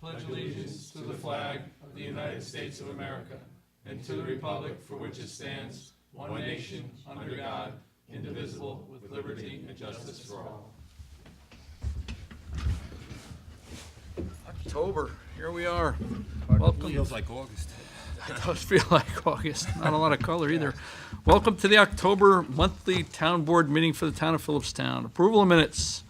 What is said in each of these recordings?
pledge allegiance to the flag of the United States of America and to the republic for which it stands, one nation, under God, indivisible, with liberty and justice for all. October, here we are. Welcome. Feels like August. It does feel like August. Not a lot of color either. Welcome to the October monthly town board meeting for the town of Philipstown. Approval of minutes.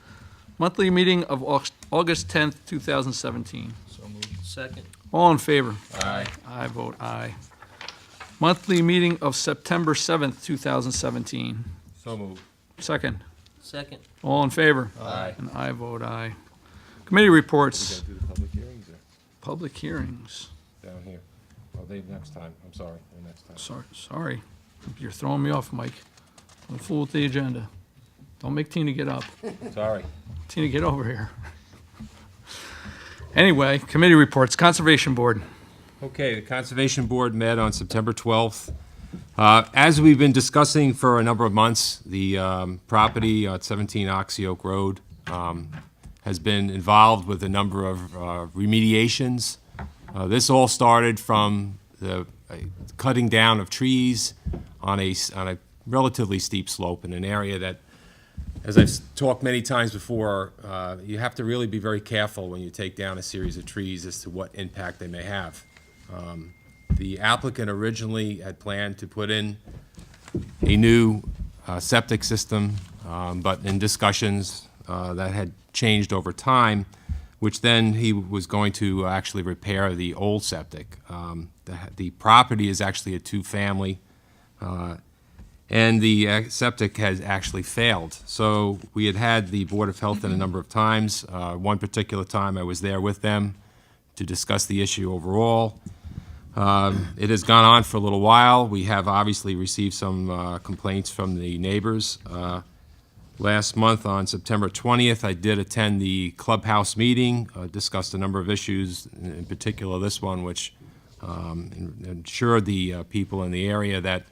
Monthly meeting of August 10th, 2017. So moved. Second. All in favor? Aye. I vote aye. Monthly meeting of September 7th, 2017. So moved. Second. Second. All in favor? Aye. And I vote aye. Committee reports. We gotta do the public hearings Public hearings. down here. Oh, they next time. I'm sorry. They're next time. Sorry. You're throwing me off, Mike. Don't fool with the agenda. Don't make Tina get up. Sorry. Tina, get over here. Anyway, committee reports. Conservation Board. Okay, the Conservation Board met on September 12th. As we've been discussing for a number of months, the property at 17 Oxy Oak Road has been involved with a number of remediations. This all started from the cutting down of trees on a relatively steep slope in an area that, as I've talked many times before, you have to really be very careful when you take down a series of trees as to what impact they may have. The applicant originally had planned to put in a new septic system, but in discussions that had changed over time, which then he was going to actually repair the old septic. The property is actually a two-family, and the septic has actually failed. So we had the Board of Health in a number of times. One particular time I was there with them to discuss the issue overall. It has gone on for a little while. We have obviously received some complaints from the neighbors. Last month on September 20th, I did attend the clubhouse meeting, discussed a number of issues, in particular this one, which ensured the people in the area that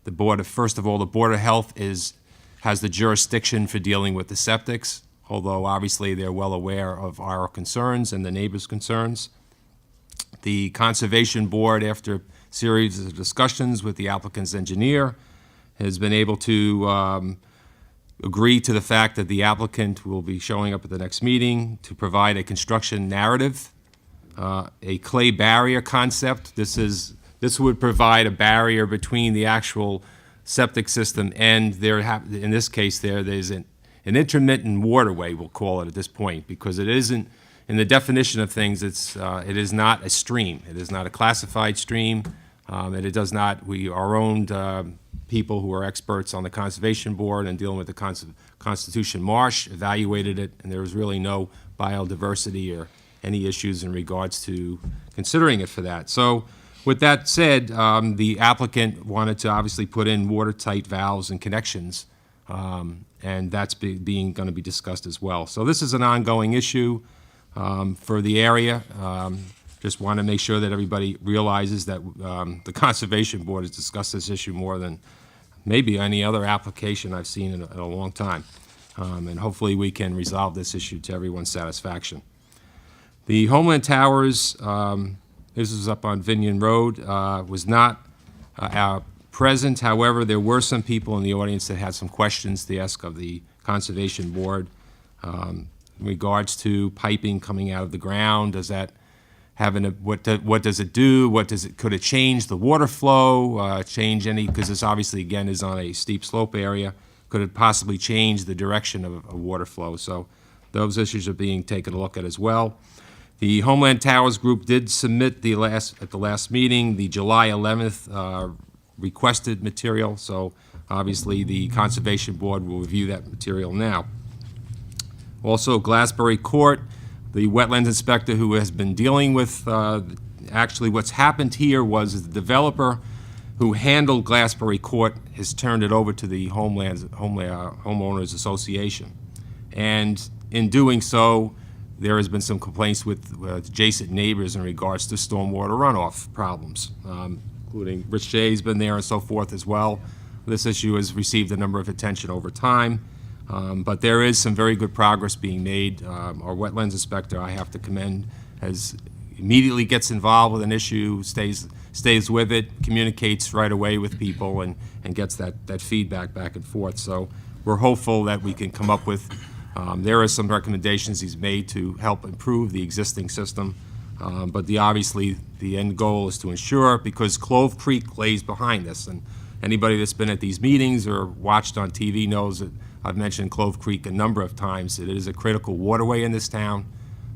the Board of, first of all, the Board of Health has the jurisdiction for dealing with the septics, although obviously they're well aware of our concerns and the neighbors' concerns. The Conservation Board, after a series of discussions with the applicant's engineer, has been able to agree to the fact that the applicant will be showing up at the next meeting to provide a construction narrative, a clay barrier concept. This would provide a barrier between the actual septic system and in this case there's an intermittent waterway, we'll call it at this point, because it isn't, in the definition of things, it is not a stream. It is not a classified stream, and it does not, our own people who are experts on the Conservation Board and dealing with the Constitution Marsh evaluated it, and there was really no biodiversity or any issues in regards to considering it for that. So with that said, the applicant wanted to obviously put in watertight valves and connections, and that's going to be discussed as well. So this is an ongoing issue for the area. Just want to make sure that everybody realizes that the Conservation Board has discussed this issue more than maybe any other application I've seen in a long time. And hopefully we can resolve this issue to everyone's satisfaction. The Homeland Towers, this is up on Vineyard Road, was not present. However, there were some people in the audience that had some questions to ask of the Conservation Board in regards to piping coming out of the ground. Does that have what does it do? Could it change the water flow? Change any, because this obviously again is on a steep slope area. Could it possibly change the direction of water flow? So those issues are being taken a look at as well. The Homeland Towers Group did submit at the last meeting the July 11th requested material. So obviously the Conservation Board will review that material now. Also, Glassbury Court, the wetlands inspector who has been dealing with, actually what's happened here was the developer who handled Glassbury Court has turned it over to the Homeowners Association. And in doing so, there has been some complaints with adjacent neighbors in regards to stormwater runoff problems, including Rich Jay's been there and so forth as well. This issue has received a number of attention over time. But there is some very good progress being made. Our wetlands inspector, I have to commend, has immediately gets involved with an issue, stays with it, communicates right away with people, and gets that feedback back and forth. So we're hopeful that we can come up with, there are some recommendations he's made to help improve the existing system. But obviously, the end goal is to ensure, because Clove Creek lays behind this, and anybody that's been at these meetings or watched on TV knows that I've mentioned Clove Creek a number of times. It is a critical waterway in this town,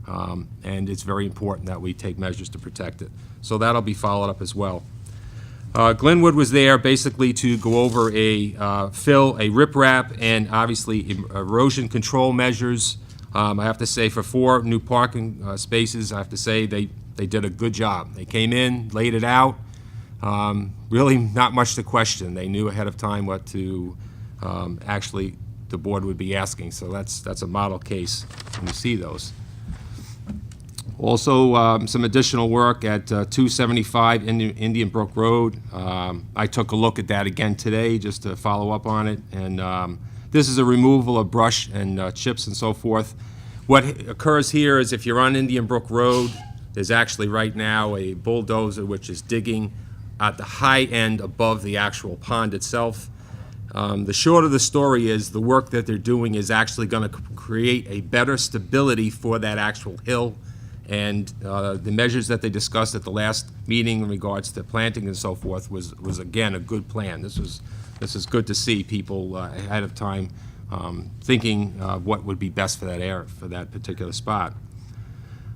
and it's very important that we take measures to protect it. So that'll be followed up as well. Glenwood was there basically to go over a riprap, and obviously erosion control measures. I have to say, for 4 new parking spaces, I have to say they did a good job. They came in, laid it out. Really not much to question. They knew ahead of time what to actually the board would be asking. So that's a model case when you see those. Also, some additional work at 275 Indian Brook Road. I took a look at that again today just to follow up on it. And this is a removal of brush and chips and so forth. What occurs here is, if you're on Indian Brook Road, there's actually right now a bulldozer which is digging at the high end above the actual pond itself. The short of the story is the work that they're doing is actually going to create a better stability for that actual hill. And the measures that they discussed at the last meeting in regards to planting and so forth was again a good plan. This is good to see people ahead of time thinking what would be best for that area, for that particular spot.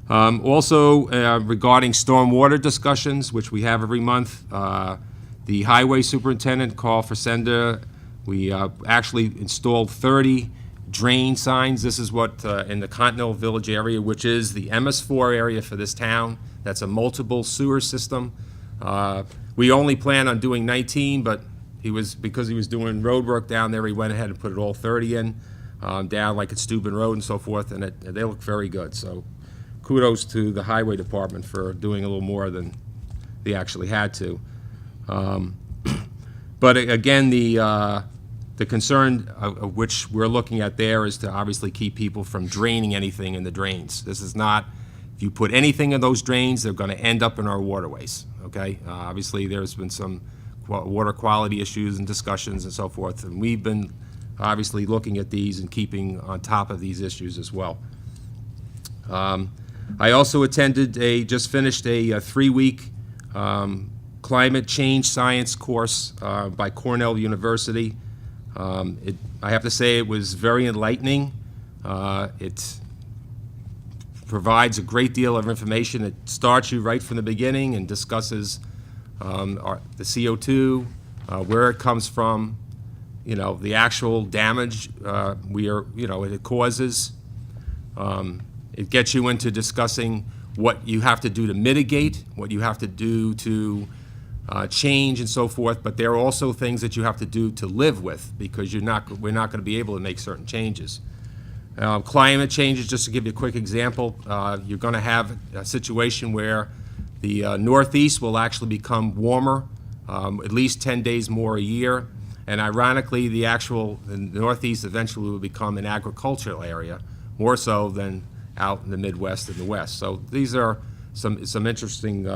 Also, regarding stormwater discussions, which we have every month, the highway superintendent, Carl Frisenda, we actually installed 30 drain signs. This is what in the Continental Village area, which is the MS4 area for this town. That's a multiple sewer system. We only plan on doing 19, but because he was doing road work down there, he went ahead and put it all 30 in, down like at Steuben Road and so forth, and they look very good. So kudos to the highway department for doing a little more than they actually had to. But again, the concern of which we're looking at there is to obviously keep people from draining anything in the drains. This is not, if you put anything in those drains, they're going to end up in our waterways, okay? Obviously, there's been some water quality issues and discussions and so forth, and we've been obviously looking at these and keeping on top of these issues as well. I also just finished a 3-week climate change science course by Cornell University. I have to say it was very enlightening. It provides a great deal of information. It starts you right from the beginning and discusses the CO2, where it comes from, the actual damage it causes. It gets you into discussing what you have to do to mitigate, what you have to do to change and so forth, but there are also things that you have to do to live with, because we're not going to be able to make certain changes. Climate changes, just to give you a quick example, you're going to have a situation where the Northeast will actually become warmer, at least 10 days more a year, and ironically, the Northeast eventually will become an agricultural area, more so than out in the Midwest and the West. So these are some interesting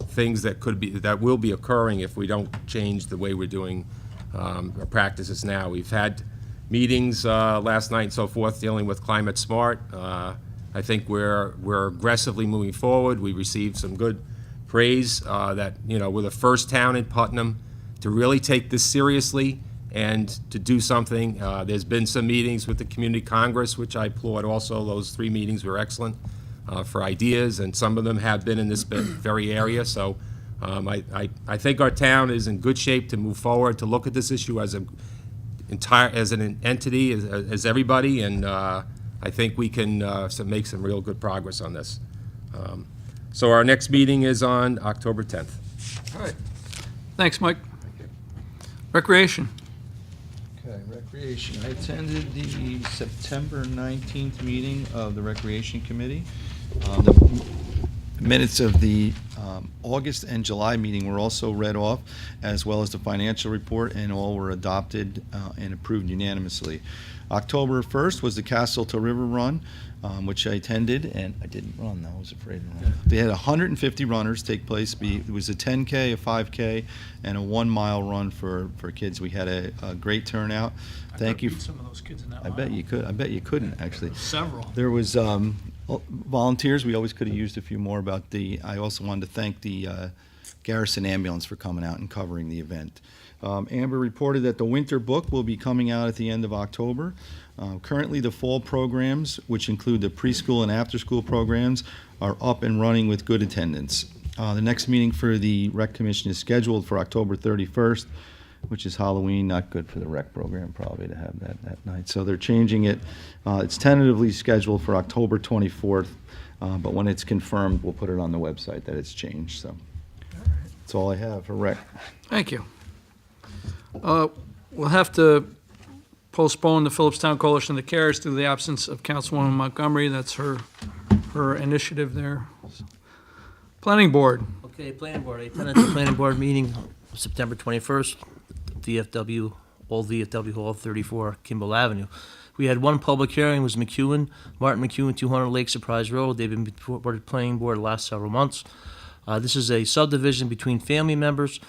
things that will be occurring if we don't change the way we're doing our practices now. We've had meetings last night and so forth dealing with Climate Smart. I think we're aggressively moving forward. We received some good praise that we're the first town in Putnam to really take this seriously and to do something. There's been some meetings with the Community Congress, which I applaud also. Those 3 meetings were excellent for ideas, and some of them have been in this very area. So I think our town is in good shape to move forward, to look at this issue as an entity, as everybody, and I think we can make some real good progress on this. So our next meeting is on October 10th. All right. Thanks, Mike. Recreation. Okay, Recreation. I attended the September 19th meeting of the Recreation Committee. The minutes of the August and July meeting were also read off, as well as the financial report, and all were adopted and approved unanimously. October 1st was the Castle to River Run, which I attended, and I didn't run, I was afraid to run. They had 150 runners take place. It was a 10K, a 5K, and a 1 mile run for kids. We had a great turnout. Thank you. Some of those kids in that I bet you could. I bet you couldn't, actually. Several. There was volunteers. We always could have used a few more. I also wanted to thank the Garrison Ambulance for coming out and covering the event. Amber reported that the winter book will be coming out at the end of October. Currently, the fall programs, which include the preschool and after-school programs, are up and running with good attendance. The next meeting for the Rec Commission is scheduled for October 31st, which is Halloween. Not good for the rec program, probably, to have that night. So they're changing it. It's tentatively scheduled for October 24th, but when it's confirmed, we'll put it on the website that it's changed. So that's all I have for rec. Thank you. We'll have to postpone the Philipstown Coalition of the Cares due to the absence of Councilwoman Montgomery. That's her initiative there. Planning Board. Okay, Planning Board. I attended the Planning Board meeting September 21st, VFW, Old VFW Hall, 34 Kimball Avenue. We had one public hearing. It was Martin McEwen, 200 Lake Surprise Road. They've been before the Planning Board the last several months. This is a subdivision between family members.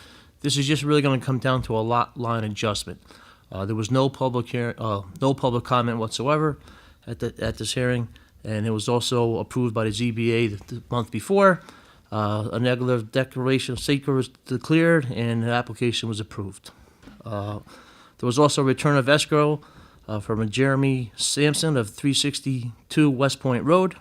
This is just really going to come down to a lot line adjustment. There was no public comment whatsoever at this hearing, and it was also approved by the ZBA the month before. A negative declaration of seeker was declared, and the application was approved. There was also a return of escrow from a Jeremy Sampson of 362 West Point Road.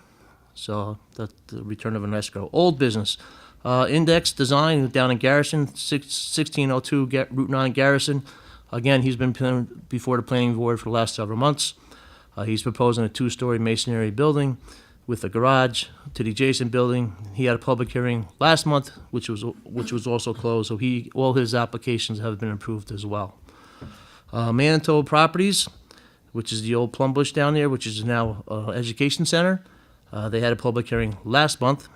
So that's the return of an escrow. Old business. Index Design down in Garrison, 1602 Route 9 Garrison. Again, he's been before the Planning Board for the last several months. He's proposing a 2-story masonry building with a garage to the adjacent building. He had a public hearing last month, which was also closed, so all his applications have been approved as well. Manitoba Properties, which is the old Plum Bush down there, which is now Education Center. They had a public hearing last month.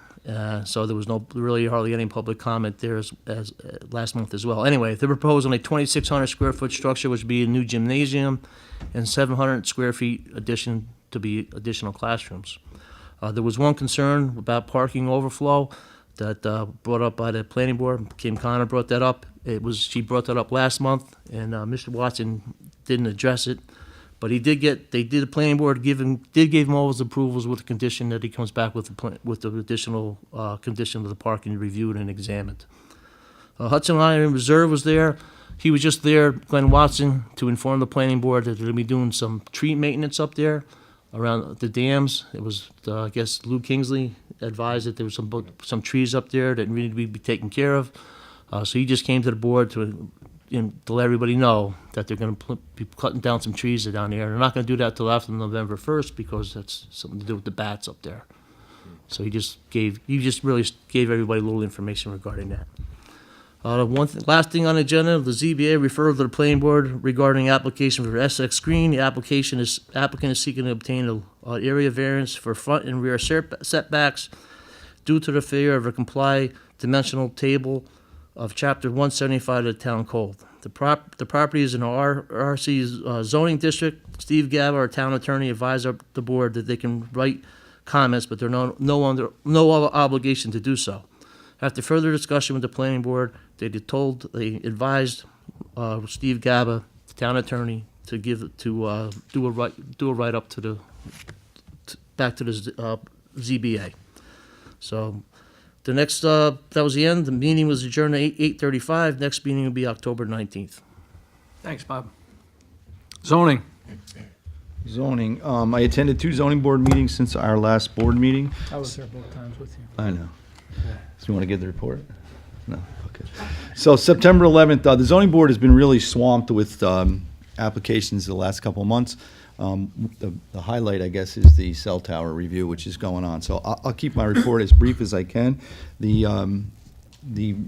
So there was hardly any public comment there as last month as well. Anyway, they're proposing a 2,600 square foot structure, which would be a new gymnasium, and 700 square feet addition to be additional classrooms. There was one concern about parking overflow that brought up by the Planning Board. Kim Connor brought that up. She brought that up last month, and Mr. Watson didn't address it. But the Planning Board gave him all his approvals with the condition that he comes back with the additional condition of the parking reviewed and examined. Hudson Island Reserve was there. He was just there, Glenn Watson, to inform the Planning Board that they're going to be doing some tree maintenance up there around the dams. It was, I guess, Lou Kingsley advised that there was some trees up there that needed to be taken care of. So he just came to the board to let everybody know that they're going to be cutting down some trees down there. They're not going to do that till after November 1st because that's something to do with the bats up there. So he just really gave everybody a little information regarding that. Last thing on the agenda, the ZBA referred to the Planning Board regarding application for SX Green. The applicant is seeking to obtain an area variance for front and rear setbacks due to the failure of a comply dimensional table of Chapter 175 of the Town Code. The property is in our RC zoning district. Steve Gaba, our town attorney, advised the board that they can write comments, but they're no other obligation to do so. After further discussion with the Planning Board, they advised Steve Gaba, the town attorney, to do a write up back to the ZBA. So. The next, that was the end. The meeting was adjourned at 8:35. Next meeting will be October 19th. Thanks, Bob. Zoning. Zoning. I attended 2 zoning board meetings since our last board meeting. I was there both times with you. I know. So you want to give the report? No? Okay. So September 11th, the zoning board has been really swamped with applications the last couple of months. The highlight, I guess, is the cell tower review, which is going on. So I'll keep my report as brief as I can. The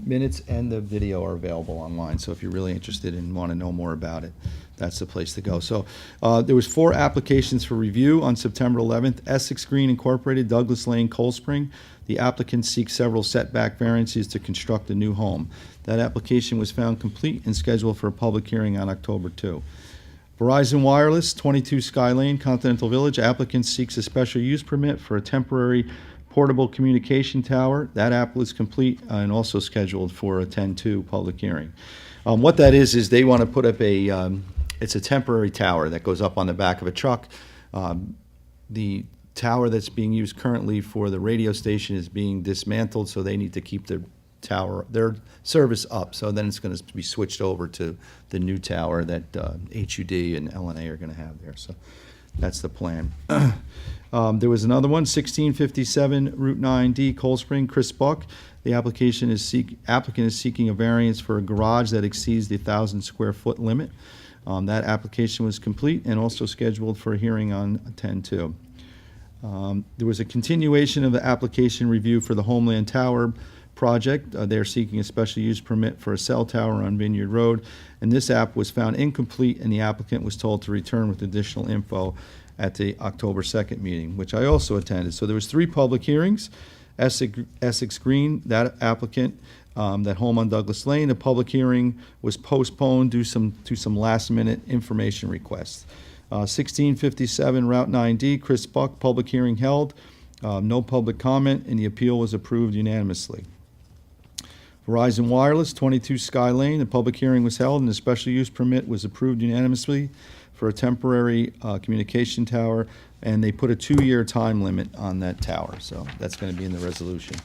minutes and the video are available online, so if you're really interested and want to know more about it. that's the place to go. So there was 4 applications for review on September 11th. Essex Green Incorporated, Douglas Lane, Cold Spring. The applicant seeks several setback variances to construct a new home. That application was found complete and scheduled for a public hearing on October 2. Verizon Wireless, 22 Sky Lane, Continental Village. Applicant seeks a special use permit for a temporary portable communication tower. That app was complete and also scheduled for a 10/2 public hearing. What that is they want to put up it's a temporary tower that goes up on the back of a truck. The tower that's being used currently for the radio station is being dismantled, so they need to keep their service up. So then it's going to be switched over to the new tower that HUD and LNA are going to have there. So that's the plan. There was another one, 1657 Route 9D, Cold Spring, Chris Buck. The applicant is seeking a variance for a garage that exceeds the 1,000 square foot limit. That application was complete and also scheduled for a hearing on 10/2. There was a continuation of the application review for the Homeland Tower project. They're seeking a special use permit for a cell tower on Vineyard Road, and this app was found incomplete, and the applicant was told to return with additional info at the October 2nd meeting, which I also attended. So there was 3 public hearings. Essex Green, that applicant, that home on Douglas Lane, the public hearing was postponed due to some last-minute information requests. 1657 Route 9D, Chris Buck, public hearing held. No public comment, and the appeal was approved unanimously. Verizon Wireless, 22 Sky Lane, the public hearing was held, and the special use permit was approved unanimously for a temporary communication tower, and they put a 2-year time limit on that tower, so that's going to be in the resolution.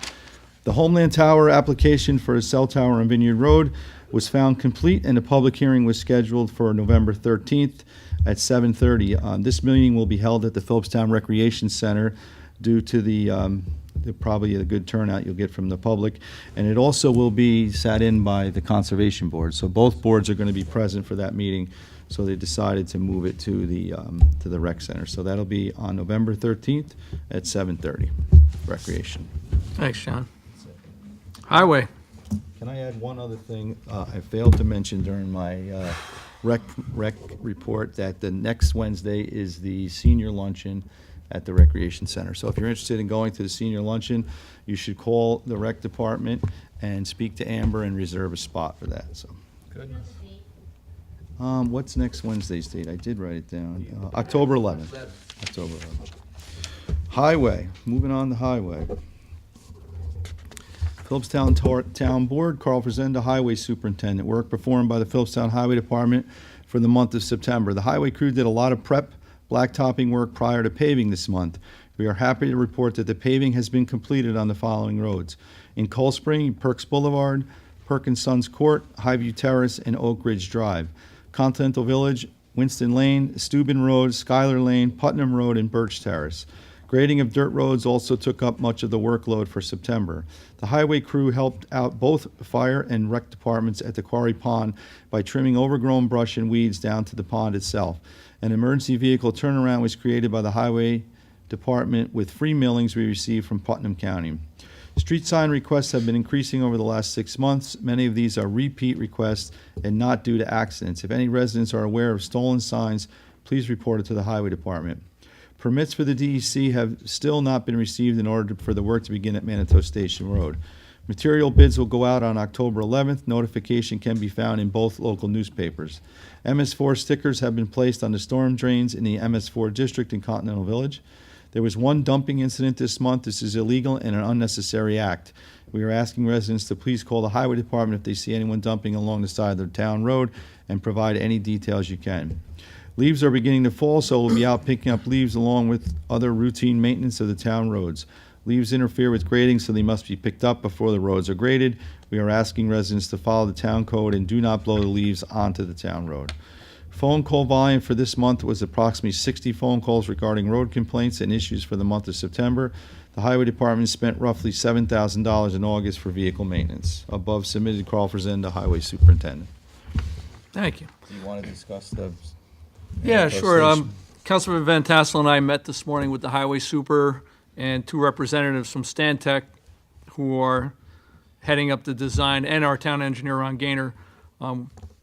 The Homeland Tower application for a cell tower on Vineyard Road was found complete, and the public hearing was scheduled for November 13th at 7:30. This meeting will be held at the Philipstown Recreation Center due to the probably a good turnout you'll get from the public, and it also will be sat in by the Conservation Board. So both boards are going to be present for that meeting, so they decided to move it to the rec center. So that'll be on November 13th at 7:30, recreation. Thanks, John. Highway. Can I add one other thing? I failed to mention during my rec report that the next Wednesday is the senior luncheon at the Recreation Center. So if you're interested in going to the senior luncheon, you should call the rec department and speak to Amber and reserve a spot for that. So. Good. What's next Wednesday's date? I did write it down. October 11th. October 11th. Highway. Moving on to Highway. Philipstown Town Board, Carl Frazenda, Highway Superintendent. Work performed by the Philipstown Highway Department for the month of September. The highway crew did a lot of prep blacktopping work prior to paving this month. We are happy to report that the paving has been completed on the following roads. In Cold Spring, Perks Boulevard, Perkins Sons Court, Highview Terrace, and Oak Ridge Drive. Continental Village, Winston Lane, Steuben Road, Schuyler Lane, Putnam Road, and Birch Terrace. Grading of dirt roads also took up much of the workload for September. The highway crew helped out both fire and rec departments at the Quarry Pond by trimming overgrown brush and weeds down to the pond itself. An emergency vehicle turnaround was created by the highway department with free millings we received from Putnam County. Street sign requests have been increasing over the last 6 months. Many of these are repeat requests and not due to accidents. If any residents are aware of stolen signs, please report it to the highway department. Permits for the DEC have still not been received in order for the work to begin at Manitou Station Road. Material bids will go out on October 11th. Notification can be found in both local newspapers. MS4 stickers have been placed on the storm drains in the MS4 district in Continental Village. There was one dumping incident this month. This is illegal and an unnecessary act. We are asking residents to please call the highway department if they see anyone dumping along the side of the town road and provide any details you can. Leaves are beginning to fall, so we'll be out picking up leaves along with other routine maintenance of the town roads. Leaves interfere with grading, so they must be picked up before the roads are graded. We are asking residents to follow the town code and do not blow the leaves onto the town road. Phone call volume for this month was approximately 60 phone calls regarding road complaints and issues for the month of September. The highway department spent roughly $7,000 in August for vehicle maintenance. Above submitted, Carl Frazenda, Highway Superintendent. Thank you. Do you want to discuss the... Yeah, sure. Councilman Van Tassel and I met this morning with the highway super and 2 representatives from Stantec who are heading up the design, and our town engineer, Ron Gaynor.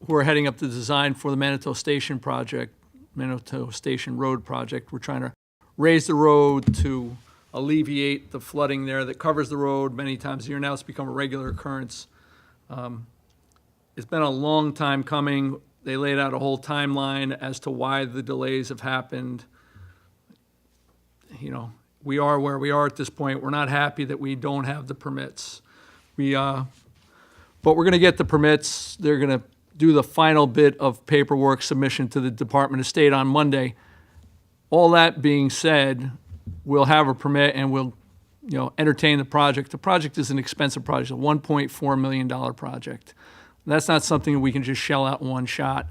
who are heading up the design for the Manitou Station project, Manitou Station Road project. We're trying to raise the road to alleviate the flooding there that covers the road many times a year now. It's become a regular occurrence. It's been a long time coming. They laid out a whole timeline as to why the delays have happened. You know, we are where we are at this point. We're not happy that we don't have the permits. But we're going to get the permits. They're going to do the final bit of paperwork submission to the Department of State on Monday. All that being said, we'll have a permit and we'll, entertain the project. The project is an expensive project, a $1.4 million project. That's not something we can just shell out in one shot.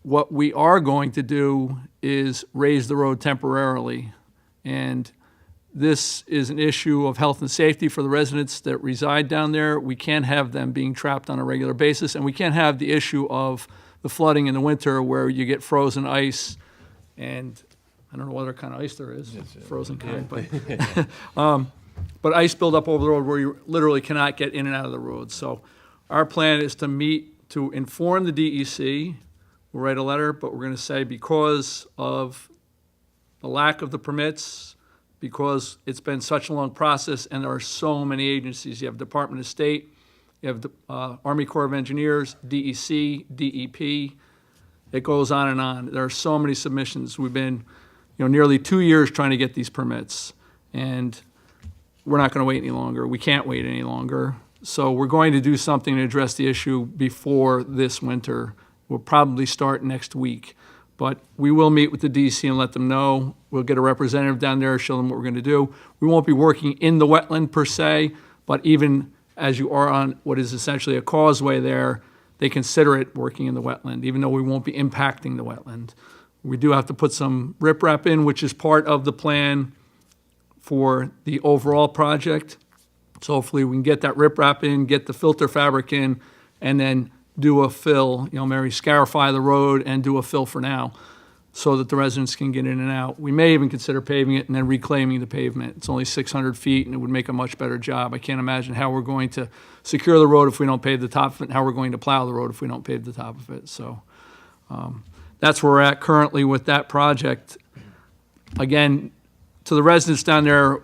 What we are going to do is raise the road temporarily. And this is an issue of health and safety for the residents that reside down there. We can't have them being trapped on a regular basis, and we can't have the issue of the flooding in the winter where you get frozen ice, and I don't know what other kind of ice there is, frozen kind, but ice build up over the road where you literally cannot get in and out of the road. So our plan is to meet to inform the DEC. We'll write a letter, but we're going to say because of the lack of the permits, because it's been such a long process and there are so many agencies. You have Department of State, you have the Army Corps of Engineers, DEC, DEP. It goes on and on. There are so many submissions. We've been, nearly 2 years trying to get these permits, and we're not going to wait any longer. We can't wait any longer. So we're going to do something to address the issue before this winter. We'll probably start next week. But we will meet with the DC and let them know. We'll get a representative down there, show them what we're going to do. We won't be working in the wetland per se, but even as you are on what is essentially a causeway there, they consider it working in the wetland, even though we won't be impacting the wetland. We do have to put some riprap in, which is part of the plan for the overall project. So hopefully we can get that riprap in, get the filter fabric in, and then do a fill, maybe scarify the road and do a fill for now so that the residents can get in and out. We may even consider paving it and then reclaiming the pavement. It's only 600 feet and it would make a much better job. I can't imagine how we're going to secure the road if we don't pave the top of it and how we're going to plow the road if we don't pave the top of it. So that's where we're at currently with that project. Again, to the residents down there,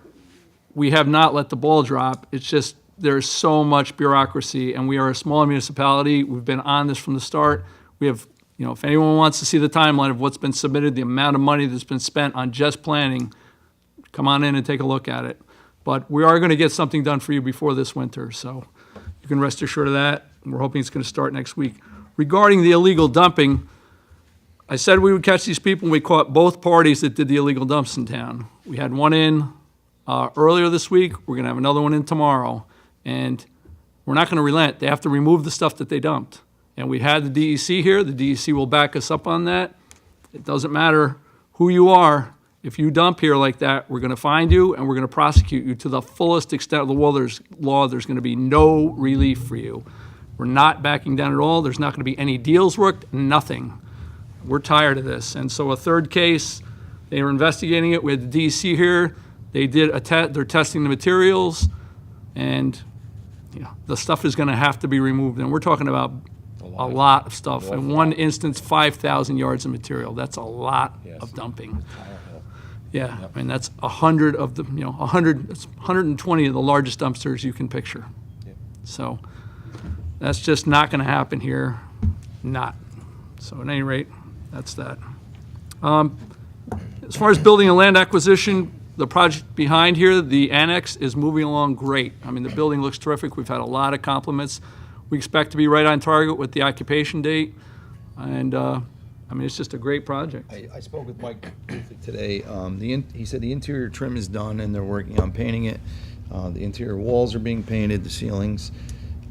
we have not let the ball drop. It's just there's so much bureaucracy, and we are a small municipality. We've been on this from the start. We have, if anyone wants to see the timeline of what's been submitted, the amount of money that's been spent on just planning, come on in and take a look at it. But we are going to get something done for you before this winter, so you can rest assured of that. We're hoping it's going to start next week. Regarding the illegal dumping, I said we would catch these people, and we caught both parties that did the illegal dumps in town. We had one in earlier this week. We're going to have another one in tomorrow. And we're not going to relent. They have to remove the stuff that they dumped. And we had the DEC here. The DEC will back us up on that. It doesn't matter who you are. If you dump here like that, we're going to find you and we're going to prosecute you to the fullest extent of the law. There's going to be no relief for you. We're not backing down at all. There's not going to be any deals worked, nothing. We're tired of this. And so a third case, they were investigating it. We had the DEC here. They did they're testing the materials, and the stuff is going to have to be removed. And we're talking about a lot of stuff. In one instance, 5,000 yards of material. That's a lot of dumping. Yeah, I mean, that's 100 of the, 120 of the largest dumpsters you can picture. So that's just not going to happen here. Not. So at any rate, that's that. As far as building and land acquisition, the project behind here, the annex, is moving along great. I mean, the building looks terrific. We've had a lot of compliments. We expect to be right on target with the occupation date. And, it's just a great project. I spoke with Mike today. He said the interior trim is done and they're working on painting it. The interior walls are being painted, the ceilings.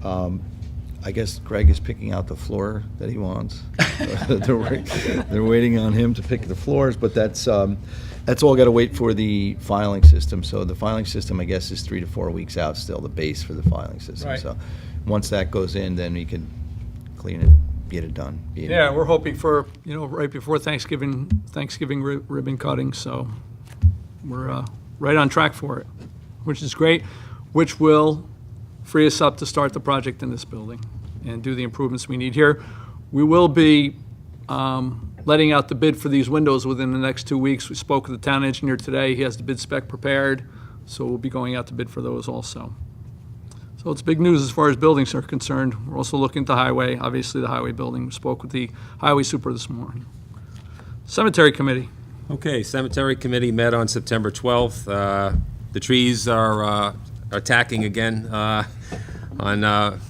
I guess Greg is picking out the floor that he wants. They're waiting on him to pick the floors, but that's all got to wait for the filing system. So the filing system, I guess, is 3 to 4 weeks out still, the base for the filing system. Right. So once that goes in, then we can clean it, get it done. Yeah, we're hoping for, right before Thanksgiving ribbon cutting, so we're right on track for it, which is great, which will free us up to start the project in this building and do the improvements we need here. We will be letting out the bid for these windows within the next 2 weeks. We spoke with the town engineer today. He has the bid spec prepared, so we'll be going out to bid for those also. So it's big news as far as buildings are concerned. We're also looking at the highway, obviously the highway building. We spoke with the highway super this morning. Cemetery committee. Okay, Cemetery Committee met on September 12th. The trees are attacking again on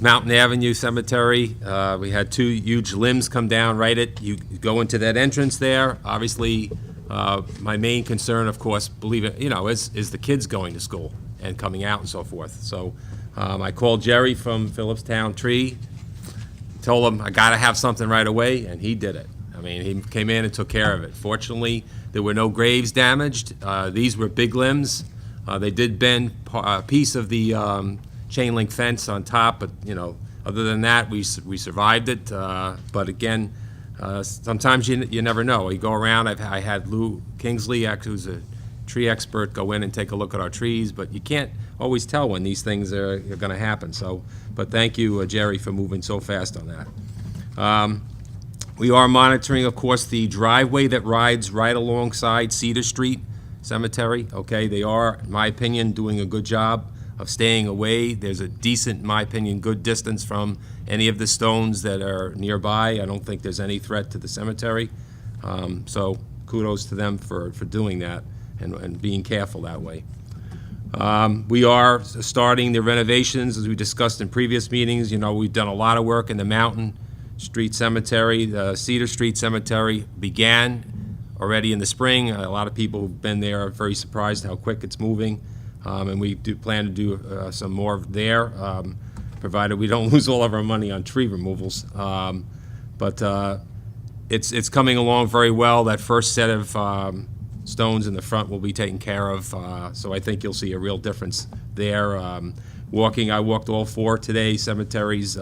Mountain Avenue Cemetery. We had 2 huge limbs come down right at, you go into that entrance there. Obviously, my main concern, of course, believe it, is the kids going to school and coming out and so forth. So I called Jerry from Philipstown Tree, told him I got to have something right away, and he did it. I mean, he came in and took care of it. Fortunately, there were no graves damaged. These were big limbs. They did bend a piece of the chain link fence on top, but, other than that, we survived it. But again, sometimes you never know. You go around, I had Lou Kingsley, who's a tree expert, go in and take a look at our trees, but you can't always tell when these things are going to happen. So, but thank you, Jerry, for moving so fast on that. We are monitoring, of course, the driveway that rides right alongside Cedar Street Cemetery. Okay, they are, in my opinion, doing a good job of staying away. There's a decent, in my opinion, good distance from any of the stones that are nearby. I don't think there's any threat to the cemetery. So kudos to them for doing that and being careful that way. We are starting the renovations, as we discussed in previous meetings. We've done a lot of work in the Mountain Street Cemetery. The Cedar Street Cemetery began already in the spring. A lot of people who've been there are very surprised how quick it's moving. And we do plan to do some more there, provided we don't lose all of our money on tree removals. But it's coming along very well. That first set of stones in the front will be taken care of, so I think you'll see a real difference there. I walked all 4 today, cemeteries.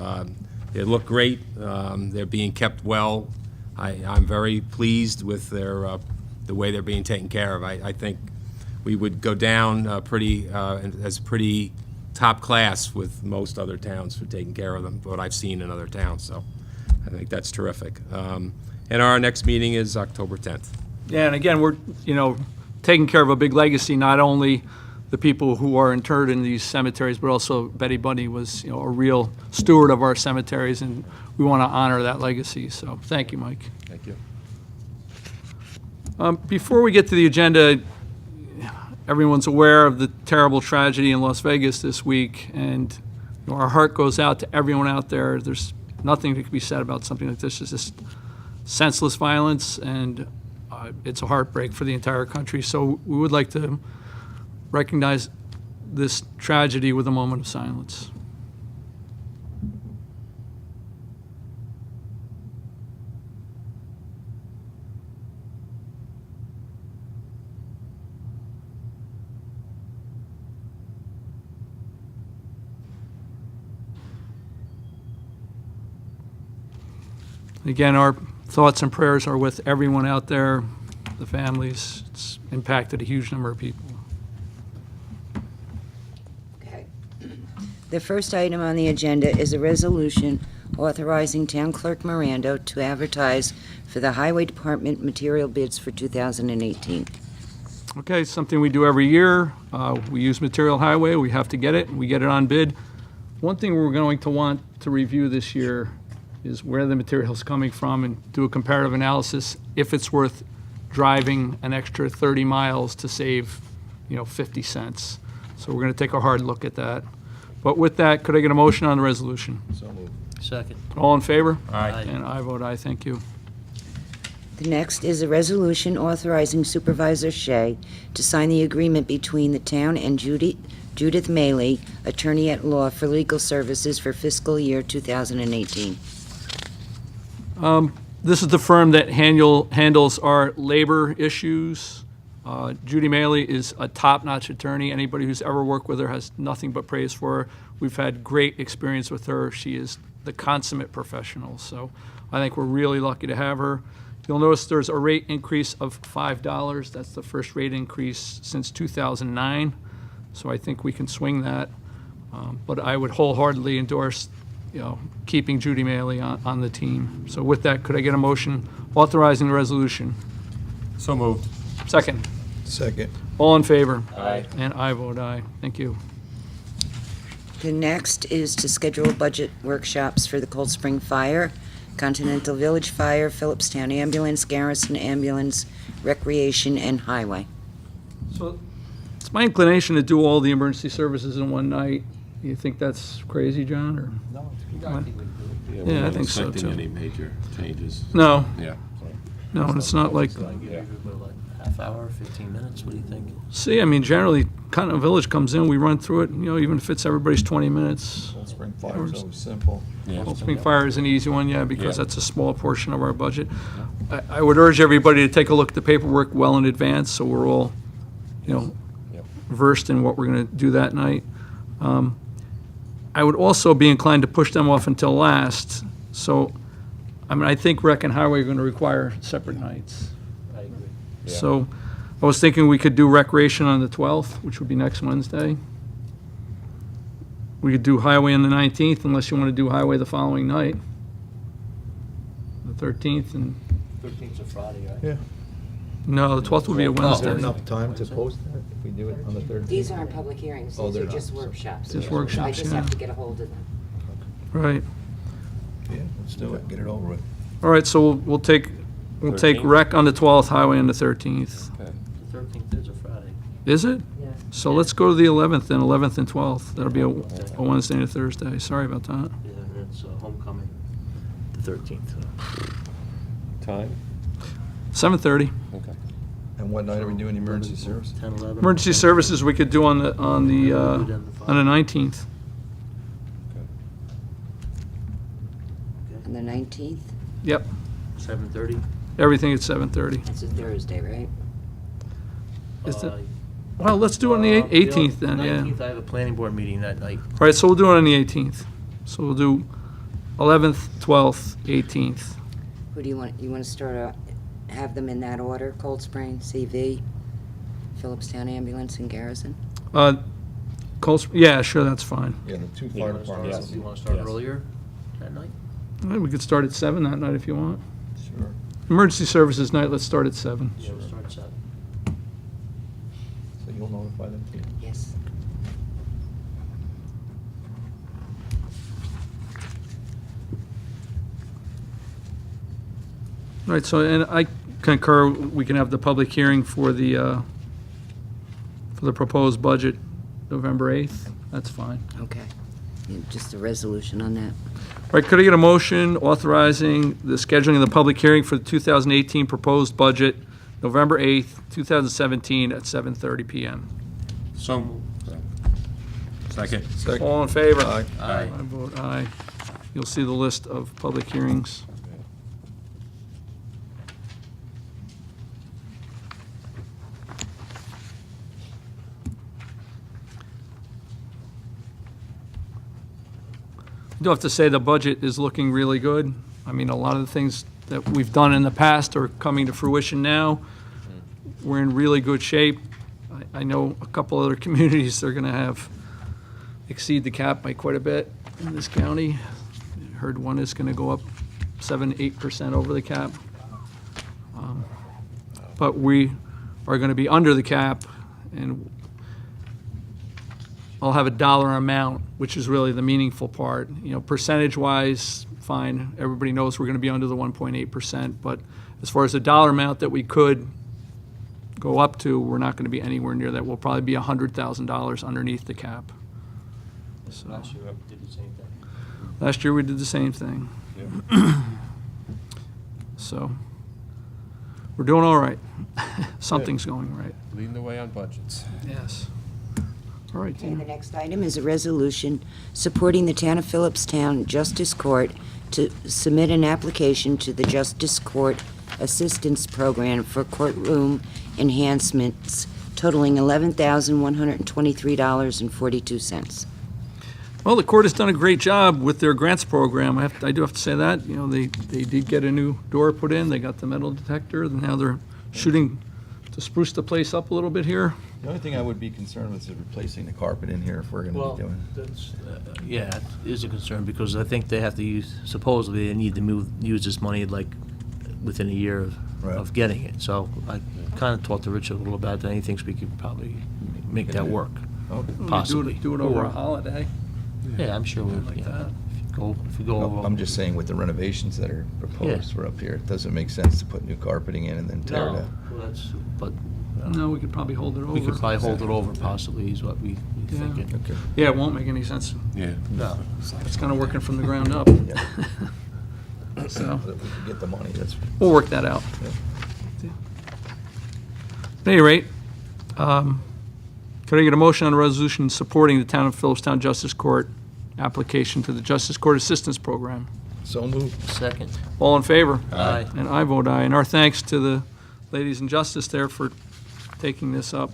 They look great. They're being kept well. I'm very pleased with the way they're being taken care of. I think we would go down as pretty top class with most other towns for taking care of them, what I've seen in other towns. So I think that's terrific. And our next meeting is October 10th. Yeah, and again, we're, taking care of a big legacy, not only the people who are interred in these cemeteries, but also Betty Bundy was, a real steward of our cemeteries, and we want to honor that legacy. So thank you, Mike. Thank you. Before we get to the agenda, everyone's aware of the terrible tragedy in Las Vegas this week, and our heart goes out to everyone out there. There's nothing that can be said about something like this. It's just senseless violence, and it's a heartbreak for the entire country. So we would like to recognize this tragedy with a moment of silence. Again, our thoughts and prayers are with everyone out there, the families. It's impacted a huge number of people. Okay. The first item on the agenda is a resolution authorizing Town Clerk Miranda to advertise for the Highway Department material bids for 2018. Okay, something we do every year. We use Material Highway. We have to get it. We get it on bid. One thing we're going to want to review this year is where the material's coming from and do a comparative analysis if it's worth driving an extra 30 miles to save, 50 cents. So we're going to take a hard look at that. But with that, could I get a motion on the resolution? So moved. Second. All in favor? Aye. And I vote aye. Thank you. The next is a resolution authorizing Supervisor Shea to sign the agreement between the town and Judith Maley, attorney-at-law, for legal services for fiscal year 2018. This is the firm that handles our labor issues. Judy Maley is a top-notch attorney. Anybody who's ever worked with her has nothing but praise for her. We've had great experience with her. She is the consummate professional, so I think we're really lucky to have her. You'll notice there's a rate increase of $5. That's the first rate increase since 2009, so I think we can swing that. But I would wholeheartedly endorse keeping Judy Maley on the team. So with that, could I get a motion authorizing the resolution? So moved. Second. Second. All in favor? Aye. And I vote aye. Thank you. The next is to schedule budget workshops for the Cold Spring Fire, Continental Village Fire, Philipstown Ambulance, Garrison Ambulance, Recreation, and Highway. So it's my inclination to do all the emergency services in one night. You think that's crazy, John, or? No, Yeah, I think so, Expecting too. any major changes. No, Yeah. no, and it's not like, half hour, 15 minutes, what do you think? see, I mean, generally, Continental Village comes in, we run through it, even if it's everybody's 20 minutes. Cold Spring Fire is always simple. Cold Spring Fire is an easy one, yeah, because Yeah. that's a small portion of our budget. I would urge everybody to take a look at the paperwork well in advance, so we're all, Yep. versed in what we're going to do that night. I would also be inclined to push them off until last, so, I mean, I think Rec and Highway are going to require separate nights. I agree. Yeah. So, I was thinking we could do Recreation on the 12th, which would be next Wednesday. We could do Highway on the 19th, unless you want to do Highway the following night. The 13th, and, 13th's a Friday, right? Yeah. no, the 12th would be a Is there Wednesday. enough time to post that if we do it on the 13th? These aren't public hearings, Oh, these they're are not. just workshops. Just I workshops, just yeah. have to get a hold of them. Right. Yeah, let's do it, get it over with. All right, so we'll take 13th? Rec on the 12th, Highway on the 13th. Okay. The 13th is a Friday. Is it? Yeah. So let's go to the 11th then, 11th and 12th. That'll be a Wednesday and a Thursday. Sorry about that. Yeah, and it's homecoming, the 13th. Time? 7:30. Okay. And what night are we doing emergency service? 10, 11. Emergency services we could do on the 19th. On the 19th, Yep, 7:30. everything at 7:30. that's a Thursday, right? Is that- Well, let's do it on the 18th then, yeah. 19th, I have a planning board meeting that night. All right, so we'll do it on the 18th. So we'll do 11th, 12th, 18th. Who do you want to start out, have them in that order? Cold Spring, CV, Philipstown Ambulance, and Garrison? Yeah, sure, that's fine. Yeah, the two You wanna start- You want to start Yes. earlier that night? All right, we could start at 7 that night if you want. Sure. Emergency services night, let's start at 7. Yeah, we'll start at 7. So you'll notify them too? Yes. All right, so, and I concur, we can have the public hearing for the proposed budget November 8th. That's fine. Okay. Yeah, just a resolution on that. All right, could I get a motion authorizing the scheduling of the public hearing for the 2018 proposed budget, November 8th, 2017, at 7:30 PM? So moved. Second. All in favor? Aye. Aye. I vote aye. You'll see the list of public hearings. I do have to say the budget is looking really good. I mean, a lot of the things that we've done in the past are coming to fruition now. We're in really good shape. I know a couple other communities, they're gonna have, exceed the cap by quite a bit in this county. I heard one is gonna go up 7-8% over the cap. But we are gonna be under the cap, and I'll have a dollar amount, which is really the meaningful part. Percentage-wise, fine, everybody knows we're gonna be under the 1.8%, but as far as the dollar amount that we could go up to, we're not gonna be anywhere near that. We'll probably be $100,000 underneath the cap. So, Last year, I did the same thing. last year, we did the same thing. So, we're doing all right. Something's going right. Leading the way on budgets. Yes. All right, Okay, the Tina. next item is a resolution supporting the Town of Philipstown Justice Court to submit an application to the Justice Court Assistance Program for courtroom enhancements totaling $11,123.42. Well, the court has done a great job with their grants program. I do have to say that. They did get a new door put in. They got the metal detector, and now they're shooting to spruce the place up a little bit here. The only thing I would be concerned with is replacing the carpet in here if we're gonna Well, be doing. that's, yeah, it is a concern, because I think they have to use, supposedly, they need to use this money like within a year Right. of getting it. So I kind of talked to Richard a little about that, and he thinks we could probably make that work, Oh, possibly. Do it over a Or- holiday. Yeah, I'm sure we'll, Like you know, that. if you go over. I'm just saying with the renovations that are proposed for up here, it doesn't make sense to put new carpeting in and then tear it No, out. well, that's, but No, we could probably hold it over. we could probably hold it over possibly, is what we Yeah. thinking. Okay. Yeah, it won't make any sense. Yeah. No. It's kind of working from the ground up. Yeah. So, But if we could get the money, that's. we'll work that out. Yeah. At any rate, could I get a motion on a resolution supporting the Town of Philipstown Justice Court application to the Justice Court Assistance Program? So moved. Second. All in favor? Aye. And I vote aye. And our thanks to the ladies in justice there for taking this up.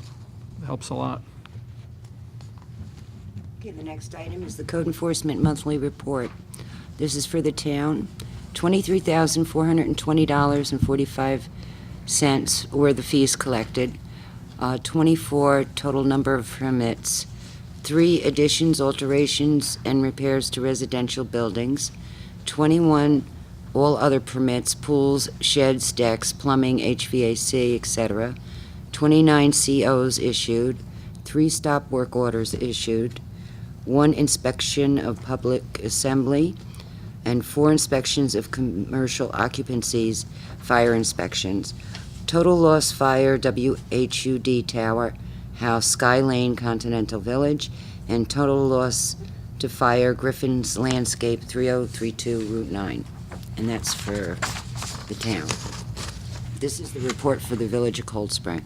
It helps a lot. Okay, the next item is the Code Enforcement Monthly Report. This is for the town. $23,420.45 were the fees collected. 24 total number of permits. 3 additions, alterations, and repairs to residential buildings. 21 all other permits, pools, sheds, decks, plumbing, HVAC, etc. 29 COs issued. 3 stop work orders issued. 1 inspection of public assembly, and 4 inspections of commercial occupancies, fire inspections. Total loss fire, WHUD Tower House, Sky Lane, Continental Village, and total loss to fire, Griffin's Landscape, 3032 Route 9. And that's for the town. This is the report for the Village of Cold Spring.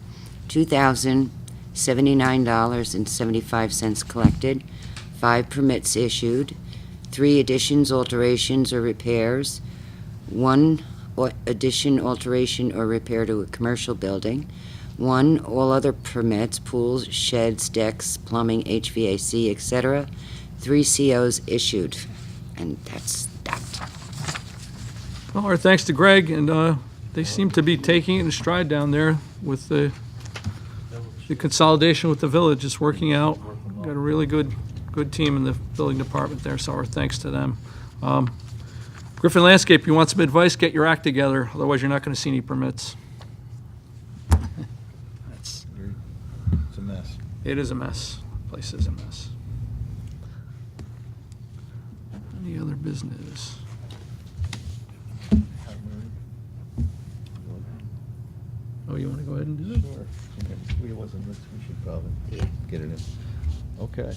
$2,079.75 collected, 5 permits issued, 3 additions, alterations, or repairs, 1 addition, alteration, or repair to a commercial building, 1 all other permits, pools, sheds, decks, plumbing, HVAC, etc., 3 COs issued. And that's that. Well, our thanks to Greg, and they seem to be taking it in stride down there with the consolidation with the village. It's working out. Got a really good team in the building department there, so our thanks to them. Griffin Landscape, you want some advice? Get your act together, otherwise you're not going to see any permits. It's a mess. It is a mess. The place is a mess. Any other business? Oh, you want to go ahead and do it? Sure. We wasn't, we should probably get it in. Okay.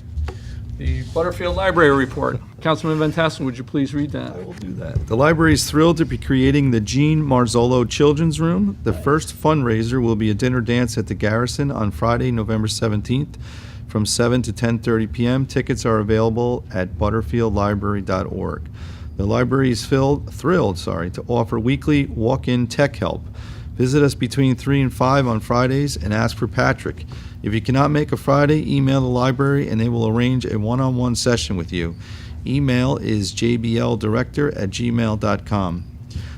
The Butterfield Library Report. Councilman Van Tassel, would you please read that? I will do that. The library is thrilled to be creating the Jean Marzolo Children's Room. The first fundraiser will be a dinner dance at the Garrison on Friday, November 17th from 7 to 10:30 p.m. Tickets are available at butterfieldlibrary.org. The library is thrilled to offer weekly walk-in tech help. Visit us between 3 and 5 on Fridays and ask for Patrick. If you cannot make a Friday, email the library and they will arrange a one-on-one session with you. Email is jbldirector@gmail.com.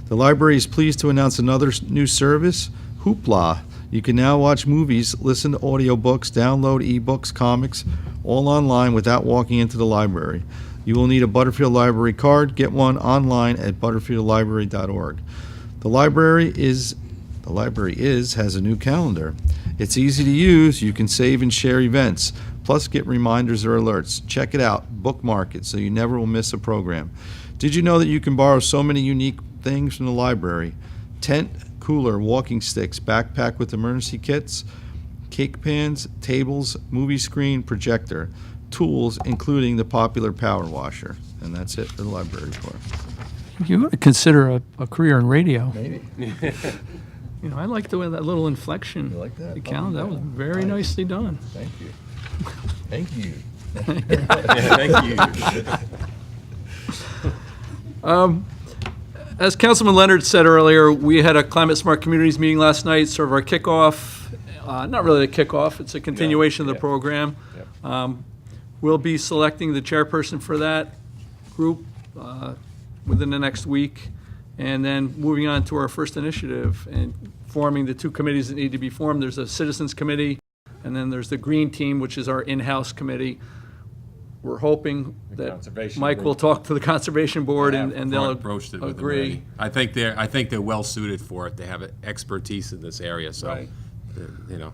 The library is pleased to announce another new service, Hoopla. You can now watch movies, listen to audiobooks, download ebooks, comics, all online without walking into the library. You will need a Butterfield Library card. Get one online at butterfieldlibrary.org. The library has a new calendar. It's easy to use. You can save and share events, plus get reminders or alerts. Check it out, bookmark it, so you never will miss a program. Did you know that you can borrow so many unique things from the library? Tent, cooler, walking sticks, backpack with emergency kits, cake pans, tables, movie screen, projector, tools, including the popular power washer. And that's it for the library report. You ought to consider a career in radio. Maybe. You know, I like the way that little inflection. You like that? The calendar, that was very Nice. nicely done. Thank you. Thank you. As Councilman Leonard said earlier, we had a Climate Smart Communities meeting last night, sort of our kickoff. Not really a kickoff, it's a continuation of the program. We'll be selecting the chairperson for that group within the next week, and then moving on to our first initiative and forming the 2 committees that need to be formed. There's a Citizens Committee And then there's the green team, which is our in-house committee. We're hoping that Conservation Mike Board. will talk to the Conservation Board and they'll Broached it with them agree. already. I think they're well suited for it. They have expertise in this area, so, Right.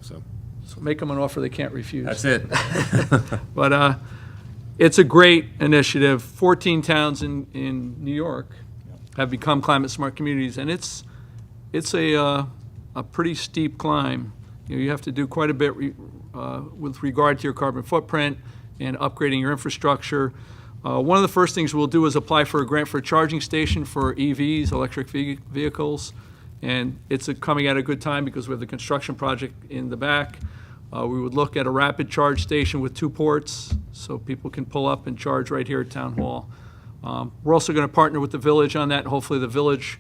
So So make them an offer they can't refuse. that's it. But it's a great initiative. 14 towns in New York have become climate-smart communities, and it's a pretty steep climb. You have to do quite a bit with regard to your carbon footprint and upgrading your infrastructure. One of the first things we'll do is apply for a grant for a charging station for EVs, electric vehicles, and it's coming at a good time because we have the construction project in the back. We would look at a rapid charge station with 2 ports, so people can pull up and charge right here at Town Hall. We're also going to partner with the village on that. Hopefully, the village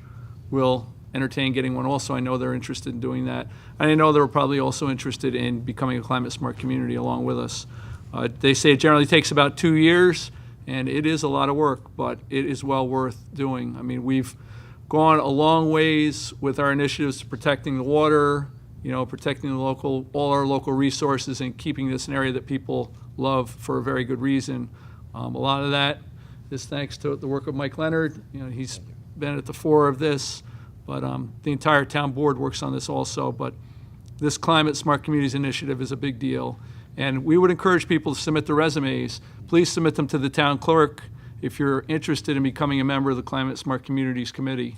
will entertain getting one also. I know they're interested in doing that. And I know they're probably also interested in becoming a climate-smart community along with us. They say it generally takes about 2 years, and it is a lot of work, but it is well worth doing. I mean, we've gone a long ways with our initiatives to protecting the water, protecting all our local resources and keeping this an area that people love for a very good reason. A lot of that is thanks to the work of Mike Leonard. He's been at the fore of this, but the entire town board works on this also. But this Climate Smart Communities Initiative is a big deal. And we would encourage people to submit their resumes. Please submit them to the town clerk if you're interested in becoming a member of the Climate Smart Communities Committee.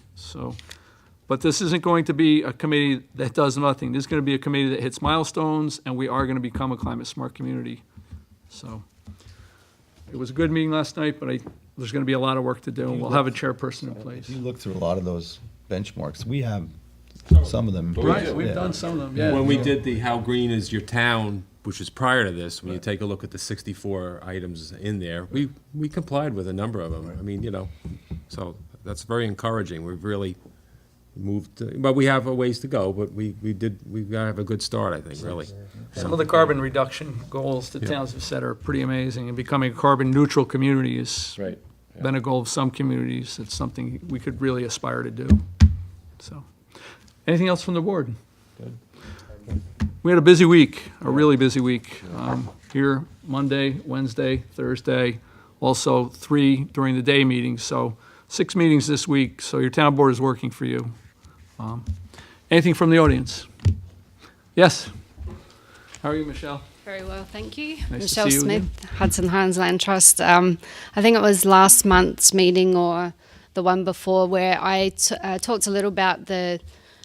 But this isn't going to be a committee that does nothing. This is going to be a committee that hits milestones, and we are going to become a climate smart community. So it was a good meeting last night, but there's going to be a lot of work to do, and we'll have a chairperson in place. If you look through a lot of those benchmarks, we have some of them. Right, we've Yeah. done some of them, yeah. When we did the How Green Is Your Town, which was prior to this, when you take a look at the 64 items in there, we complied with a number of them. I mean, so that's very encouraging. We've really moved, but we have a ways to go, but we've got to have a good start, I think, really. Some of the carbon reduction goals the towns have set are pretty amazing, and becoming a carbon neutral community has Right. been a goal of some communities. It's something we could really aspire to do. So, anything else from the board? We had a busy week, a really busy week. Here, Monday, Wednesday, Thursday, also 3 during the day meetings, so 6 meetings this week, so your town board is working for you. Anything from the audience? Yes? How are you, Michelle? Very well, thank you. Nice to Michelle see you Smith, again. Hudson Highlands Land Trust. I think it was last month's meeting or the one before where I talked a little about the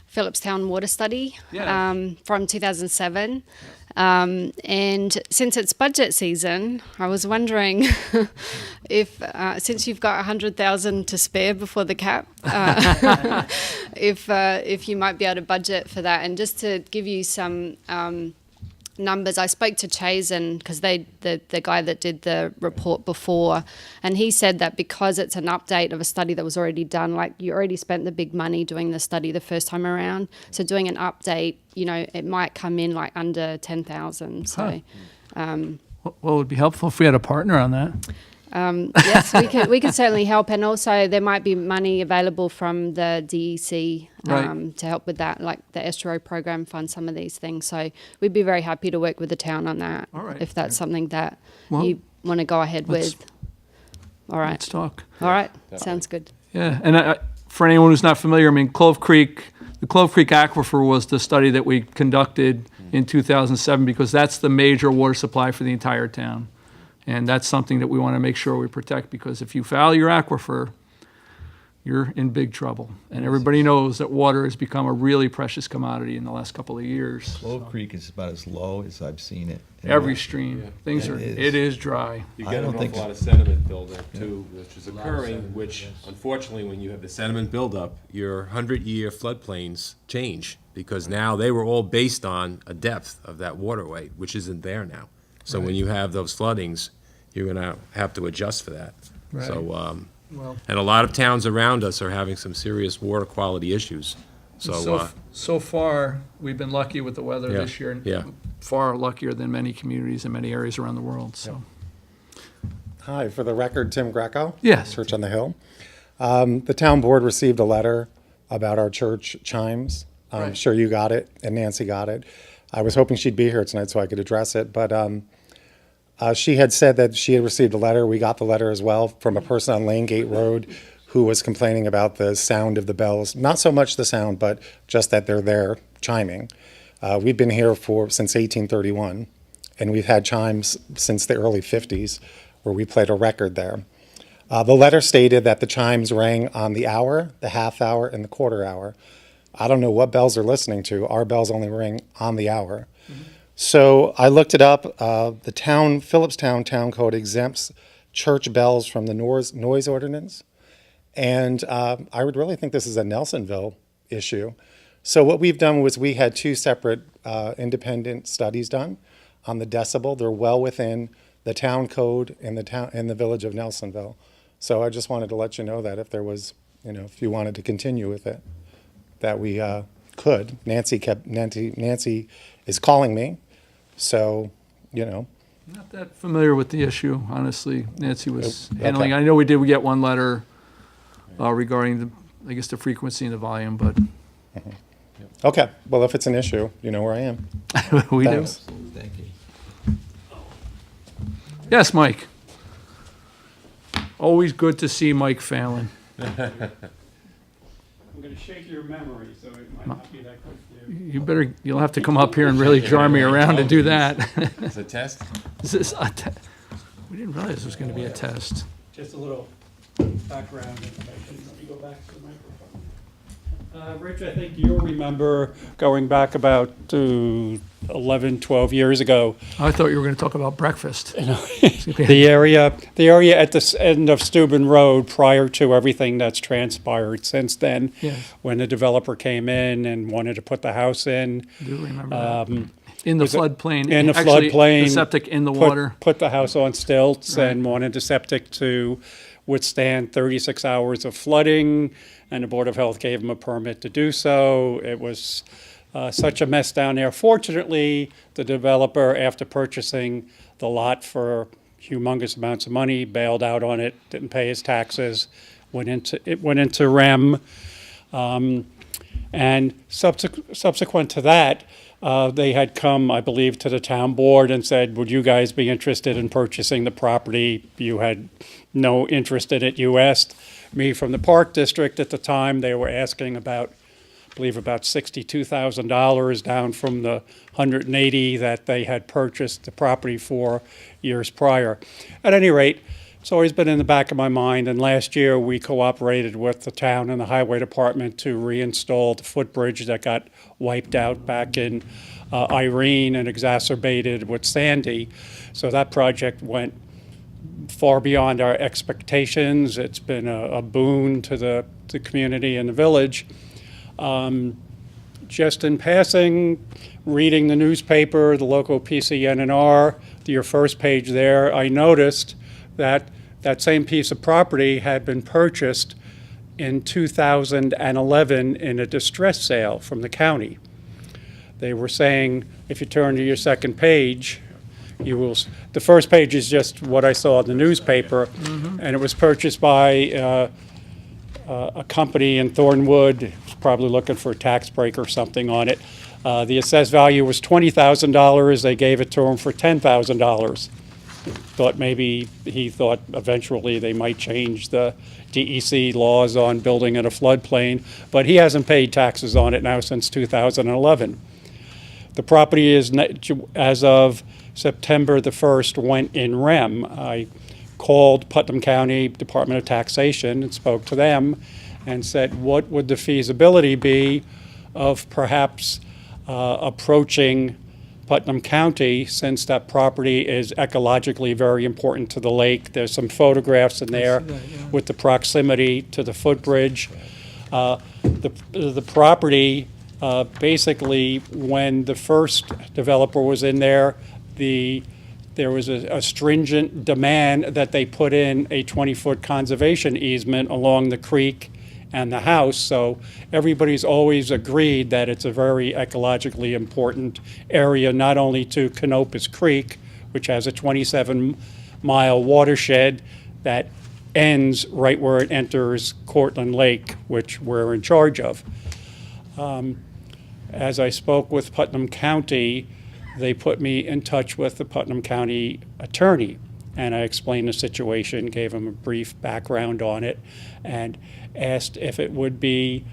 Philipstown water study Yeah. from 2007. And since it's budget season, I was wondering if, since you've got 100,000 to spare before the cap, if you might be able to budget for that. And just to give you some numbers, I spoke to Chazen, because the guy that did the report before, and he said that because it's an update of a study that was already done, like you already spent the big money doing the study the first time around, so doing an update, it might come in like under 10,000. So Well, it would be helpful if we had a partner on that. yes, we can certainly help, and also there might be money available from the DEC Right. to help with that, like the estuary program fund some of these things. So we'd be very happy to work with the town on that, All right. if that's something that Well, you want to go ahead let's- with. All right, Let's talk. all right, sounds good. Yeah, and for anyone who's not familiar, I mean, the Clove Creek Aquifer was the study that we conducted in 2007 because that's the major water supply for the entire town. And that's something that we want to make sure we protect, because if you foul your aquifer, you're in big trouble. And everybody knows that water has become a really precious commodity in the last couple of years. Clove Creek is about as low as I've seen it. Every stream, Yeah. it is dry. You I get an don't awful think so. lot of sediment buildup too, which is occurring, which unfortunately, when you have the sediment buildup, your 100-year floodplains change, because now they were all based on a depth of that waterway, which isn't there now. So when you have those floodings, you're gonna have to adjust for that. So, Well, and a lot of towns around us are having some serious water quality issues. so far, we've been lucky with the weather Yeah, this year. and yeah. Far luckier than many communities in many areas around the world, so. Hi, for the record, Tim Greco. Yes. Church on the Hill. The town board received a letter about our church chimes. I'm Right. sure you got it and Nancy got it. I was hoping she'd be here tonight so I could address it, but she had said that she had received a letter. We got the letter as well from a person on Lane Gate Road who was complaining about the sound of the bells. Not so much the sound, but just that they're there chiming. We've been here since 1831, and we've had chimes since the early 50s, where we played a record there. The letter stated that the chimes rang on the hour, the half hour, and the quarter hour. I don't know what bells they're listening to. Our bells only ring on the hour. So I looked it up. The Philipstown Town Code exempts church bells from the noise ordinance. And I would really think this is a Nelsonville issue. So what we've done was we had two separate independent studies done on the decibel. They're well within the town code in the village of Nelsonville. So I just wanted to let you know that if there was, if you wanted to continue with it, that we could. Nancy is calling me, so, Not that familiar with the issue, honestly. Nancy was Okay. handling, I know we did get one letter regarding the frequency and the volume, but Okay, well, if it's an issue, you know where I am. we do. Thanks. Thank you. Yes, Mike. Always good to see Mike Fallon. I'm going to shake your memory, so it might not be that good for you. You'll have to come up here and really jar me around to do that. It's a test? Is this we didn't realize this was going to be a test. Just a little background information. Let me go back to the microphone. Rich, I think you'll remember going back about 11, 12 years ago, I thought you were going to talk about breakfast. the area at the end of Steuben Road prior to everything that's transpired since then, Yes. when the developer came in and wanted to put the house in. I do remember that. In the floodplain. In the Actually, floodplain. the septic in the water. Put the house on stilts Right. and wanted the septic to withstand 36 hours of flooding, and the Board of Health gave them a permit to do so. It was such a mess down there. Fortunately, the developer, after purchasing the lot for humongous amounts of money, bailed out on it, didn't pay his taxes, went into REM. And subsequent to that, they had come, I believe, to the town board and said, would you guys be interested in purchasing the property? You had no interest in it. You asked me from the Park District at the time. They were asking about, I believe, about $62,000 down from the $180,000 that they had purchased the property for years prior. At any rate, it's always been in the back of my mind, and last year we cooperated with the town and the highway department to reinstall the footbridge that got wiped out back in Irene and exacerbated with Sandy. So that project went far beyond our expectations. It's been a boon to the community and the village. Just in passing, reading the newspaper, the local PCNR, your first page there, I noticed that that same piece of property had been purchased in 2011 in a distress sale from the county. They were saying, if you turn to your second page, the first page is just what I saw in the newspaper, and it was purchased by a company in Thornwood, probably looking for a tax break or something on it. The assessed value was $20,000. They gave it to him for $10,000. He thought eventually they might change the DEC laws on building in a floodplain, but he hasn't paid taxes on it now since 2011. The property is, as of September the 1st, went in REM. I called Putnam County Department of Taxation and spoke to them and said, what would the feasibility be of perhaps approaching Putnam County, since that property is ecologically very important to the lake. There's some photographs in there with the proximity to the footbridge. The property, basically, when the first developer was in there, there was a stringent demand that they put in a 20-foot conservation easement along the creek and the house, so everybody's always agreed that it's a very ecologically important area, not only to Canopus Creek, which has a 27-mile watershed that ends right where it enters Cortland Lake, which we're in charge of. as I spoke with Putnam County, they put me in touch with the Putnam County attorney. And I explained the situation, gave him a brief background on it, and asked if it would be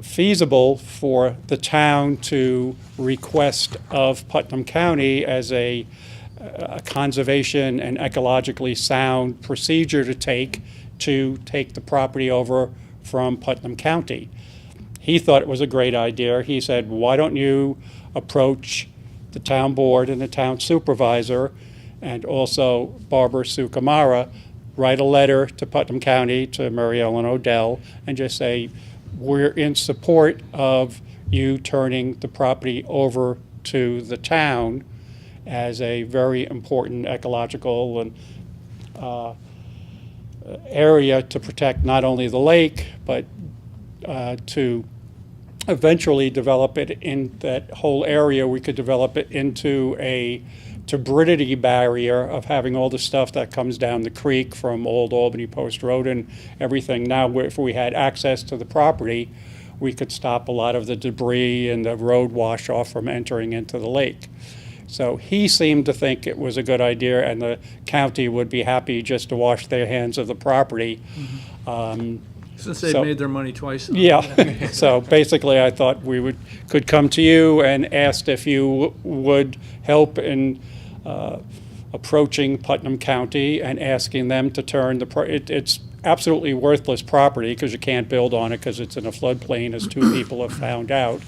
feasible for the town to request of Putnam County as a conservation and ecologically sound procedure to take the property over from Putnam County. He thought it was a great idea. He said, why don't you approach the town board and the town supervisor and also Barbara Sue Kamara, write a letter to Putnam County, to Mary Ellen Odell, and just say, we're in support of you turning the property over to the town as a very important ecological and area to protect not only the lake, but to eventually develop it in that whole area. We could develop it into a turbidity barrier of having all the stuff that comes down the creek from Old Albany Post Road and everything. Now, if we had access to the property, we could stop a lot of the debris and the road wash off from entering into the lake. So he seemed to think it was a good idea, and the county would be happy just to wash their hands of the property. Since they've So- made their money twice. Yeah, so basically I thought we could come to you and asked if you would help in approaching Putnam County and asking them to turn it's absolutely worthless property because you can't build on it because it's in a floodplain, as two people have found out.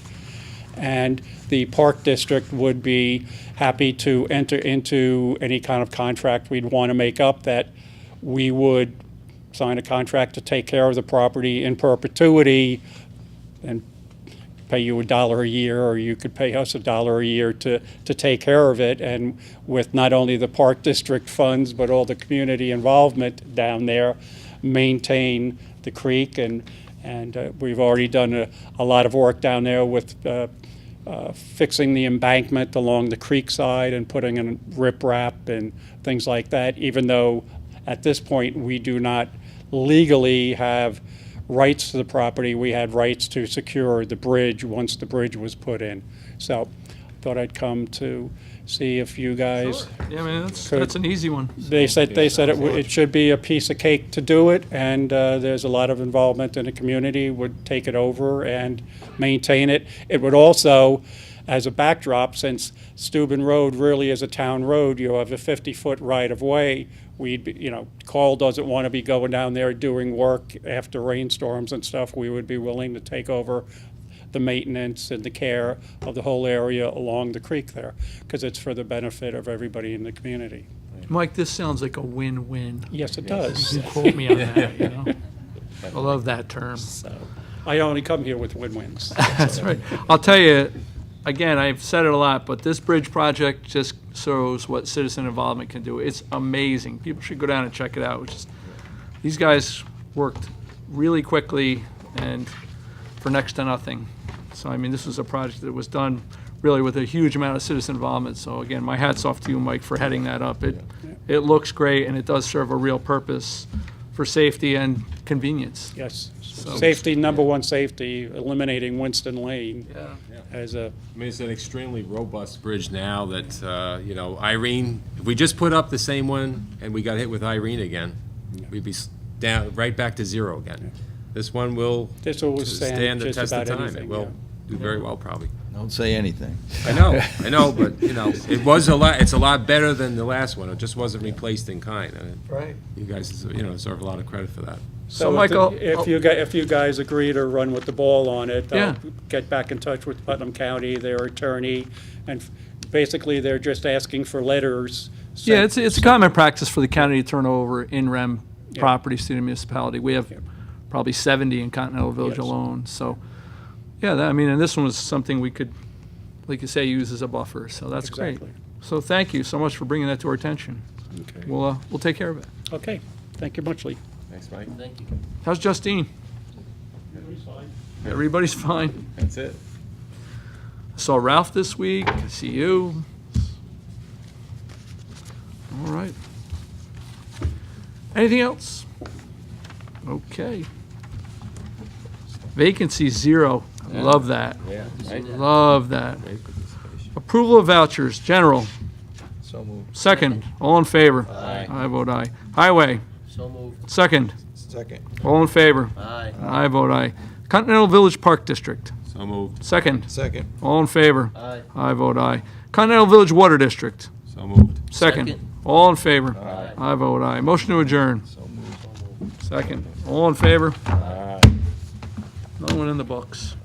And the Park District would be happy to enter into any kind of contract we'd want to make up, that we would sign a contract to take care of the property in perpetuity and pay you $1 a year, or you could pay us $1 a year to take care of it. And with not only the Park District funds, but all the community involvement down there, maintain the creek. And we've already done a lot of work down there with fixing the embankment along the creek side and putting in riprap and things like that, even though at this point we do not legally have rights to the property. We had rights to secure the bridge once the bridge was put in. So thought I'd come to see if you guys, Yeah, man, that's an easy one. they said it should be a piece of cake to do it, and there's a lot of involvement in the community, would take it over and maintain it. It would also, as a backdrop, since Steuben Road really is a town road, you have a 50-foot right-of-way. Carl doesn't want to be going down there doing work after rainstorms and stuff. We would be willing to take over the maintenance and the care of the whole area along the creek there, because it's for the benefit of everybody in the community. Mike, this sounds like a win-win. Yes, it does. You can quote me on that, you know? I love that term. So I only come here with win-wins. That's right. I'll tell you, again, I've said it a lot, but this bridge project just shows what citizen involvement can do. It's amazing. People should go down and check it out. These guys worked really quickly and for next to nothing. So, I mean, this was a project that was done really with a huge amount of citizen involvement. So, again, my hat's off to you, Mike, for heading that up. It looks great, and it does serve a real purpose for safety and convenience. Yes. So- Safety, number one safety, eliminating Winston Lane as a, I mean, it's an extremely robust bridge now that, Irene, if we just put up the same one and we got hit with Irene again, we'd be down, right back to zero again. This one will this will withstand stand the just test about of time. anything. It will do very well, probably. Don't say anything. I know, but, it was it's a lot better than the last one. It just wasn't replaced in kind. And Right. you guys, deserve a lot of credit for that. So, Michael, if you guys agree to run with the ball on it, Yeah. I'll get back in touch with Putnam County, their attorney, and basically they're just asking for letters. Yeah, sent- it's a common practice for the county to turn over in-rem properties to the municipality. We have probably 70 in Continental Village Yes. alone, so, yeah, and this one was something we could, like you say, use as a buffer, so that's great. Exactly. So thank you so much for bringing that to our attention. Okay. We'll take care of it. Okay, thank you much, Lee. Thanks, Mike. Thank you. How's Justine? Everybody's fine. That's it. I saw Ralph this week. I see you. All right. Anything else? Okay. Vacancy 0. Love that. Yeah. Love that. Approval of vouchers, general. So moved. Second, all in favor? Aye. I vote aye. Highway, So moved. second, Second. all in favor? Aye. I vote aye. Continental Village Park District, So moved. second, Second. all in favor? Aye. I vote aye. Continental Village Water District, So moved. second, Second. all in favor? Aye. I vote aye. Motion to adjourn, So moved. second, all in favor? Aye. No one in the books.